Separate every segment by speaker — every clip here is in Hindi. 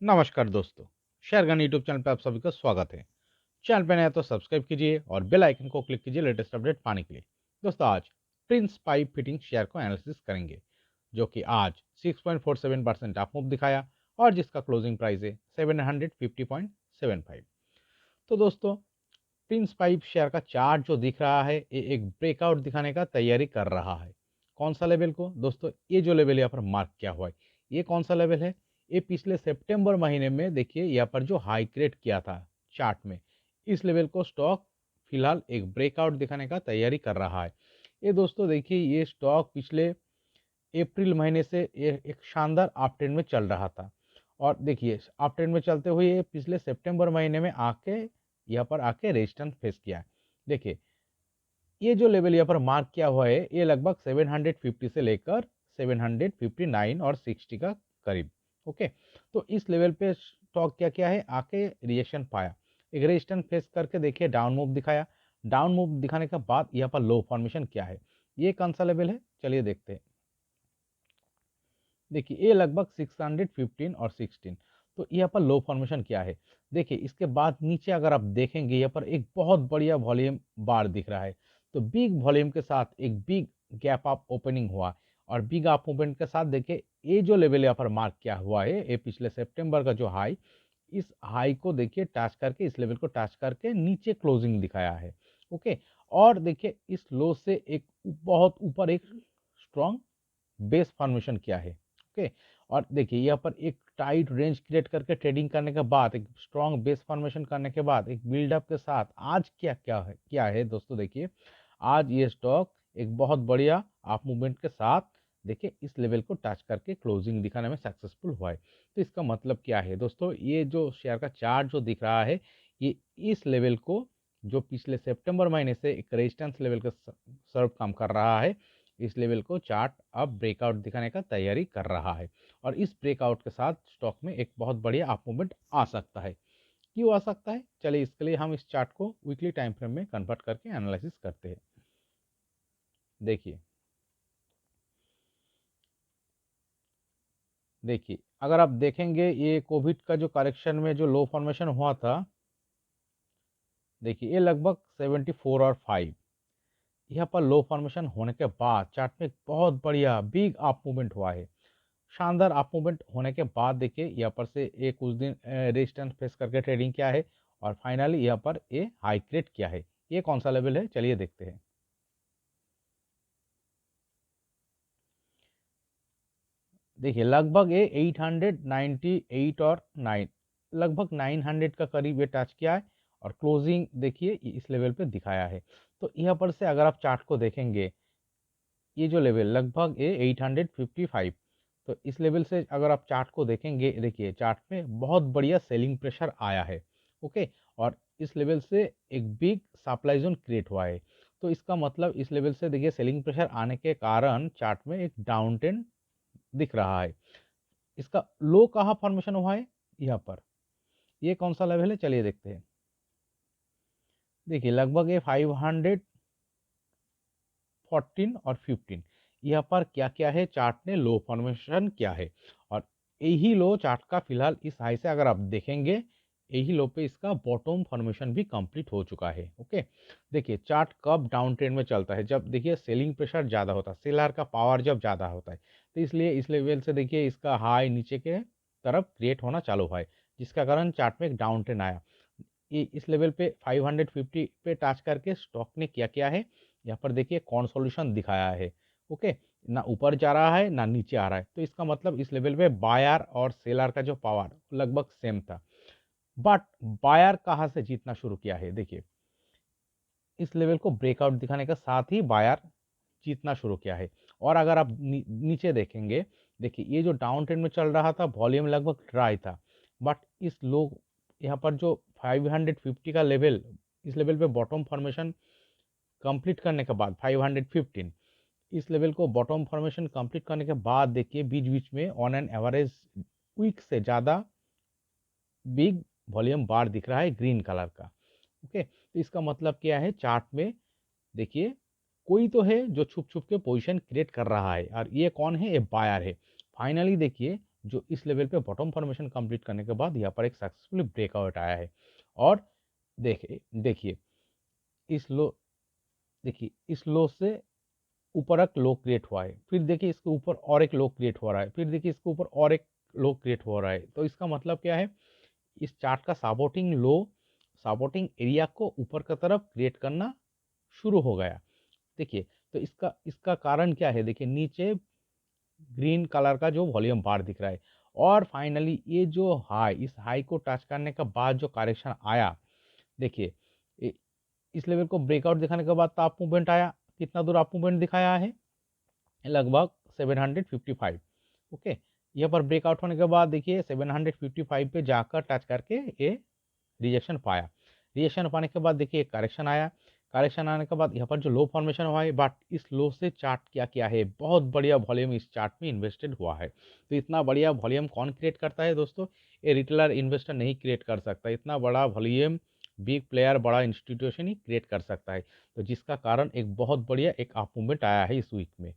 Speaker 1: नमस्कार दोस्तों, शेयरगन यूट्यूब चैनल पे आप सभी का स्वागत है। चैनल पे नया है तो सब्सक्राइब कीजिए और बेल आइकन को क्लिक कीजिए लेटेस्ट अपडेट पाने के लिए। दोस्तों आज प्रिंस पाइप फिटिंग शेयर को एनालिसिस करेंगे, जो कि आज 6.47% अप मूव दिखाया और जिसका क्लोजिंग प्राइस है 750.75। तो दोस्तों प्रिंस पाइप शेयर का चार्ट जो दिख रहा है ये एक ब्रेकआउट दिखाने का तैयारी कर रहा है। कौन सा लेवल को दोस्तों, ये जो लेवल यहाँ पर मार्क किया हुआ है ये कौन सा लेवल है? ये पिछले सितंबर महीने में देखिए यहाँ पर जो हाई क्रिएट किया था चार्ट में, इस लेवल को स्टॉक फिलहाल एक ब्रेकआउट दिखाने का तैयारी कर रहा है। ये दोस्तों देखिए ये स्टॉक पिछले अप्रैल महीने से ये एक शानदार अप ट्रेंड में चल रहा था और देखिए अप ट्रेंड में चलते हुए ये पिछले सितंबर महीने में आके यहाँ पर आके रेजिस्टेंस फेस किया है। देखिए ये जो लेवल यहाँ पर मार्क किया हुआ है ये लगभग 750 से लेकर 759 और 60 का करीब। ओके, तो इस लेवल पे स्टॉक क्या क्या है आके रिएक्शन पाया, एक रेजिस्टेंस फेस करके देखिए डाउन मूव दिखाया। डाउन मूव दिखाने के बाद यहाँ पर लो फॉर्मेशन क्या है, ये कौन सा लेवल है चलिए देखते हैं। देखिए ये लगभग 615 और 16, तो यहाँ पर लो फॉर्मेशन क्या है। देखिए इसके बाद नीचे अगर आप देखेंगे यहाँ पर एक बहुत बढ़िया वॉल्यूम बार दिख रहा है, तो बिग वॉल्यूम के साथ एक बिग गैप अप ओपनिंग हुआ और बिग अप मूवमेंट के साथ देखिए ये जो लेवल यहाँ पर मार्क किया हुआ है ये पिछले सितंबर का जो हाई, इस हाई को देखिए टच करके इस लेवल को टच करके नीचे क्लोजिंग दिखाया है। ओके, और देखिए इस लो से एक बहुत ऊपर एक स्ट्रॉन्ग बेस फॉर्मेशन किया है। ओके, और देखिए यहाँ पर एक टाइट रेंज क्रिएट करके ट्रेडिंग करने के बाद एक स्ट्रॉन्ग बेस फॉर्मेशन करने के बाद एक बिल्डअप के साथ आज क्या है दोस्तों, देखिए आज ये स्टॉक एक बहुत बढ़िया अप मूवमेंट के साथ देखिए इस लेवल को टच करके क्लोजिंग दिखाने में सक्सेसफुल हुआ है। तो इसका मतलब क्या है दोस्तों, ये जो शेयर का चार्ट जो दिख रहा है ये इस लेवल को जो पिछले सितंबर महीने से एक रेजिस्टेंस लेवल का सर्व काम कर रहा है, इस लेवल को चार्ट अब ब्रेकआउट दिखाने का तैयारी कर रहा है और इस ब्रेकआउट के साथ स्टॉक में एक बहुत बढ़िया अप मूवमेंट आ सकता है। क्यों आ सकता है, चलिए इसके लिए हम इस चार्ट को वीकली टाइम फ्रेम में कन्वर्ट करके एनालिसिस करते हैं। देखिए देखिए अगर आप देखेंगे ये कोविड का जो करेक्शन में जो लो फॉर्मेशन हुआ था, देखिए ये लगभग 74 और 5, यहाँ पर लो फॉर्मेशन होने के बाद चार्ट में एक बहुत बढ़िया बिग अप मूवमेंट हुआ है। शानदार अप मूवमेंट होने के बाद देखिए यहाँ पर से ये कुछ दिन रेजिस्टेंस फेस करके ट्रेडिंग किया है और फाइनली यहाँ पर ये हाई क्रिएट किया है। ये कौन सा लेवल है चलिए देखते हैं। देखिए लगभग ये 898 और 9, लगभग 900 का करीब ये टच किया है और क्लोजिंग देखिए इस लेवल पे दिखाया है। तो यहाँ पर से अगर आप चार्ट को देखेंगे ये जो लेवल लगभग ये 855, तो इस लेवल से अगर आप चार्ट को देखेंगे देखिए चार्ट में बहुत बढ़िया सेलिंग प्रेशर आया है। ओके, और इस लेवल से एक बिग सप्लाई जोन क्रिएट हुआ है। तो इसका मतलब इस लेवल से देखिए सेलिंग प्रेशर आने के कारण चार्ट में एक डाउन ट्रेंड दिख रहा है। इसका लो कहाँ फॉर्मेशन हुआ है, यहाँ पर ये कौन सा लेवल है चलिए देखते हैं। देखिए लगभग ये 514 और 15, यहाँ पर क्या क्या है चार्ट ने लो फॉर्मेशन किया है और यही लो चार्ट का फिलहाल इस हाई से अगर आप देखेंगे यही लो पे इसका बॉटम फॉर्मेशन भी कंप्लीट हो चुका है। ओके, देखिए चार्ट कब डाउन ट्रेंड में चलता है, जब देखिए सेलिंग प्रेशर ज़्यादा होता है, सेलर का पावर जब ज़्यादा होता है, तो इसलिए इस लेवल से देखिए इसका हाई नीचे के तरफ क्रिएट होना चालू हुआ है, जिसका कारण चार्ट में एक डाउन ट्रेंड आया। ये इस लेवल पे 550 पे टच करके स्टॉक ने क्या किया है, यहाँ पर देखिए कंसोलिडेशन दिखाया है। ओके, ना ऊपर जा रहा है ना नीचे आ रहा है, तो इसका मतलब इस लेवल पे बायर और सेलर का जो पावर लगभग सेम था। बट बायर कहाँ से जीतना शुरू किया है, देखिए इस लेवल को ब्रेकआउट दिखाने के साथ ही बायर जीतना शुरू किया है। और अगर आप नीचे देखेंगे देखिए ये जो डाउन ट्रेंड में चल रहा था वॉल्यूम लगभग ड्राई था, बट इस लो यहाँ पर जो 550 का लेवल, इस लेवल पे बॉटम फॉर्मेशन कंप्लीट करने के बाद 515, इस लेवल को बॉटम फॉर्मेशन कंप्लीट करने के बाद देखिए बीच बीच में ऑन एन एवरेज वीक से ज़्यादा बिग वॉल्यूम बार दिख रहा है ग्रीन कलर का। ओके, तो इसका मतलब क्या है चार्ट में देखिए कोई तो है जो छुप छुप के पोजीशन क्रिएट कर रहा है और ये कौन है, ये बायर है। फाइनली देखिए जो इस लेवल पे बॉटम फॉर्मेशन कंप्लीट करने के बाद यहाँ पर एक सक्सेसफुली ब्रेकआउट आया है। और देखिए देखिए इस लो देखिए इस लो से ऊपर एक लो क्रिएट हुआ है, फिर देखिए इसके ऊपर और एक लो क्रिएट हो रहा है, फिर देखिए इसके ऊपर और एक लो क्रिएट हो रहा है। तो इसका मतलब क्या है, इस चार्ट का सपोर्टिंग लो, सपोर्टिंग एरिया को ऊपर की तरफ क्रिएट करना शुरू हो गया। देखिए, तो इसका इसका कारण क्या है, देखिए नीचे ग्रीन कलर का जो वॉल्यूम बार दिख रहा है, और फाइनली ये जो हाई, इस हाई को टच करने के बाद जो करेक्शन आया, देखिए इस लेवल को ब्रेकआउट दिखाने के बाद तो अप मूवमेंट आया। कितना दूर अप मूवमेंट दिखाया है, लगभग 755। ओके, यहाँ पर ब्रेकआउट होने के बाद देखिए 755 पे जाकर टच करके ये रिजेक्शन पाया। रिजेक्शन पाने के बाद देखिए करेक्शन आया। करेक्शन आने के बाद यहाँ पर जो लो फॉर्मेशन हुआ है, बट इस लो से चार्ट क्या किया है, बहुत बढ़िया वॉल्यूम इस चार्ट में इन्वेस्टेड हुआ है। तो इतना बढ़िया वॉल्यूम कौन क्रिएट करता है दोस्तों, ये रिटेलर इन्वेस्टर नहीं क्रिएट कर सकता। इतना बड़ा वॉल्यूम बिग प्लेयर, बड़ा इंस्टीट्यूशन ही क्रिएट कर सकता है। तो जिसका कारण एक बहुत बढ़िया एक अप मूवमेंट आया है इस वीक में।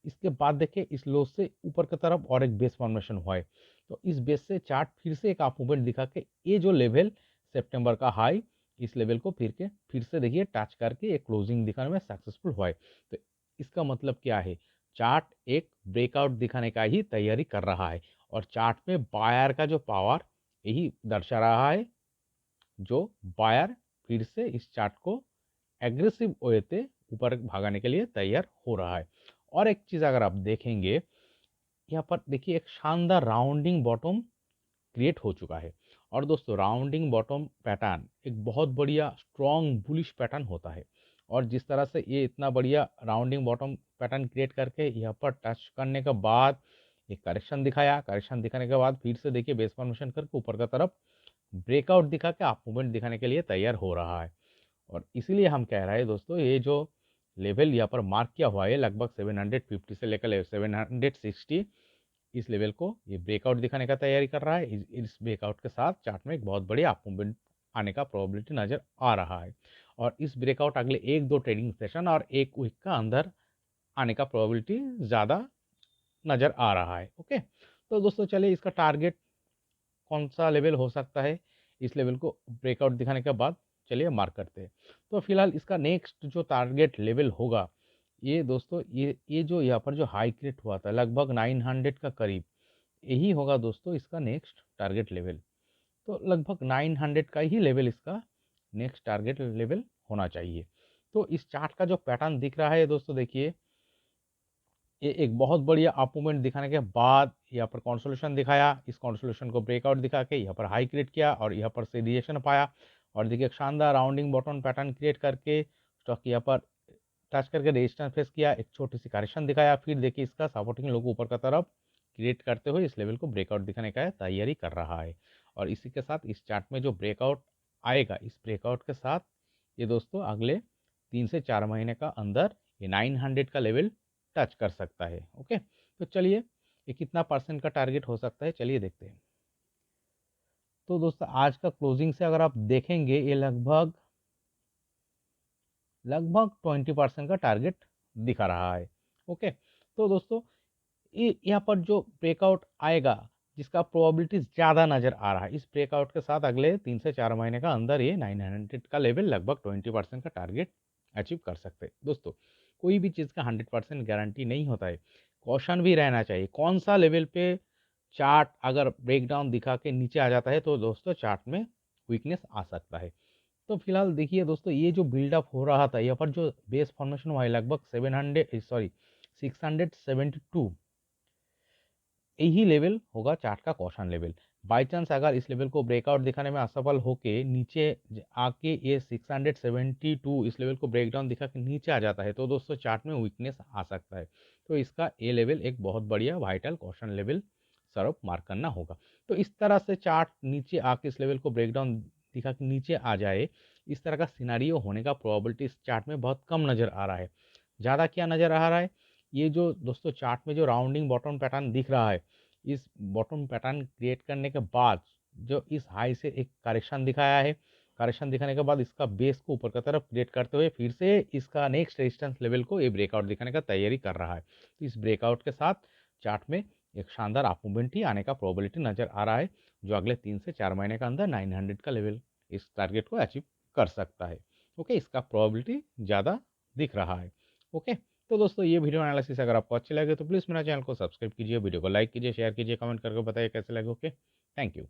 Speaker 1: इसके बाद देखिए इस लो से ऊपर की तरफ और एक बेस फॉर्मेशन हुआ है। तो इस बेस से चार्ट फिर से एक अप मूवमेंट दिखा के ये जो लेवल सितंबर का हाई, इस लेवल को फिर से देखिए टच करके एक क्लोजिंग दिखाने में सक्सेसफुल हुआ है। तो इसका मतलब क्या है, चार्ट एक ब्रेकआउट दिखाने का ही तैयारी कर रहा है, और चार्ट में बायर का जो पावर यही दर्शा रहा है, जो बायर फिर से इस चार्ट को एग्रेसिव वे से ऊपर भागाने के लिए तैयार हो रहा है। और एक चीज़ अगर आप देखेंगे, यहाँ पर देखिए एक शानदार राउंडिंग बॉटम क्रिएट हो चुका है। और दोस्तों राउंडिंग बॉटम पैटर्न एक बहुत बढ़िया स्ट्रॉन्ग बुलिश पैटर्न होता है, और जिस तरह से ये इतना बढ़िया राउंडिंग बॉटम पैटर्न क्रिएट करके यहाँ पर टच करने के बाद एक करेक्शन दिखाया, करेक्शन दिखाने के बाद फिर से देखिए बेस फॉर्मेशन करके ऊपर की तरफ ब्रेकआउट दिखा के अप मूवमेंट दिखाने के लिए तैयार हो रहा है। और इसीलिए हम कह रहे हैं दोस्तों, ये जो लेवल यहाँ पर मार्क किया हुआ है लगभग 750 से लेकर 760, इस लेवल को ये ब्रेकआउट दिखाने का तैयारी कर रहा है। इस ब्रेकआउट के साथ चार्ट में एक बहुत बड़ी अप मूवमेंट आने का प्रोबेबिलिटी नज़र आ रहा है, और इस ब्रेकआउट अगले एक दो ट्रेडिंग सेशन और एक वीक का अंदर आने का प्रोबेबिलिटी ज़्यादा नज़र आ रहा है। ओके, तो दोस्तों चलिए इसका टारगेट कौन सा लेवल हो सकता है, इस लेवल को ब्रेकआउट दिखाने के बाद चलिए मार्क करते हैं। तो फिलहाल इसका नेक्स्ट जो टारगेट लेवल होगा, ये दोस्तों ये जो यहाँ पर जो हाई क्रिएट हुआ था लगभग 900 का करीब, यही होगा दोस्तों इसका नेक्स्ट टारगेट लेवल। तो लगभग 900 का ही लेवल इसका नेक्स्ट टारगेट लेवल होना चाहिए। तो इस चार्ट का जो पैटर्न दिख रहा है दोस्तों, देखिए ये एक बहुत बढ़िया अप मूवमेंट दिखाने के बाद यहाँ पर कॉन्सोलेशन दिखाया, इस कॉन्सोलेशन को ब्रेकआउट दिखा के यहाँ पर हाई क्रिएट किया और यहाँ पर से रिजेक्शन पाया, और देखिए एक शानदार राउंडिंग बॉटम पैटर्न क्रिएट करके स्टॉक यहाँ पर टच करके रेजिस्टेंस फेस किया, एक छोटी सी करेक्शन दिखाया, फिर देखिए इसका सपोर्टिंग लोगो ऊपर का तरफ क्रिएट करते हुए इस लेवल को ब्रेकआउट दिखाने का तैयारी कर रहा है। और इसी के साथ इस चार्ट में जो ब्रेकआउट आएगा, इस ब्रेकआउट के साथ ये दोस्तों अगले 3 से 4 महीने का अंदर ये 900 का लेवल टच कर सकता है। ओके, तो चलिए ये कितना परसेंट का टारगेट हो सकता है, चलिए देखते हैं। तो दोस्तों आज का क्लोजिंग से अगर आप देखेंगे, ये लगभग 20% का टारगेट दिखा रहा है। ओके, तो दोस्तों ये यहाँ पर जो ब्रेकआउट आएगा, जिसका प्रोबेबिलिटी ज़्यादा नज़र आ रहा है, इस ब्रेकआउट के साथ अगले 3 से 4 महीने का अंदर ये 900 का लेवल लगभग 20% का टारगेट अचीव कर सकते हैं। दोस्तों कोई भी चीज़ का 100% गारंटी नहीं होता है, कॉशन भी रहना चाहिए। कौन सा लेवल पे चार्ट अगर ब्रेकडाउन दिखा के नीचे आ जाता है तो दोस्तों चार्ट में वीकनेस आ सकता है। तो फिलहाल देखिए दोस्तों, ये जो बिल्डअप हो रहा था, यहाँ पर जो बेस फॉर्मेशन हुआ है लगभग 672, यही लेवल होगा चार्ट का कॉशन लेवल। बाई चांस अगर इस लेवल को ब्रेकआउट दिखाने में असफल होके नीचे आके ये 672 इस लेवल को ब्रेकडाउन दिखा के नीचे आ जाता है, तो दोस्तों चार्ट में वीकनेस आ सकता है। तो इसका ये लेवल एक बहुत बढ़िया वाइटल कॉशन लेवल सर्व मार्क करना होगा। तो इस तरह से चार्ट नीचे आके इस लेवल को ब्रेकडाउन दिखा के नीचे आ जाए, इस तरह का सिनारियो होने का प्रोबेबिलिटी इस चार्ट में बहुत कम नज़र आ रहा है। ज़्यादा क्या नज़र आ रहा है, ये जो दोस्तों चार्ट में जो राउंडिंग बॉटम पैटर्न दिख रहा है, इस बॉटम पैटर्न क्रिएट करने के बाद जो इस हाई से एक करेक्शन दिखाया है, करेक्शन दिखाने के बाद इसका बेस को ऊपर की तरफ क्रिएट करते हुए फिर से इसका नेक्स्ट रेजिस्टेंस लेवल को ये ब्रेकआउट दिखाने का तैयारी कर रहा है। तो इस ब्रेकआउट के साथ चार्ट में एक शानदार अप मूवमेंट ही आने का प्रोबेबिलिटी नज़र आ रहा है, जो अगले 3 से 4 महीने के अंदर 900 का लेवल इस टारगेट को अचीव कर सकता है। ओके, इसका प्रोबेबिलिटी ज़्यादा दिख रहा है। ओके, तो दोस्तों ये वीडियो एनालिसिस अगर आपको अच्छी लगे तो प्लीज़ मेरा चैनल को सब्सक्राइब कीजिए, वीडियो को लाइक कीजिए, शेयर कीजिए, कमेंट करके बताइए कैसे लगे। Okay, thank you.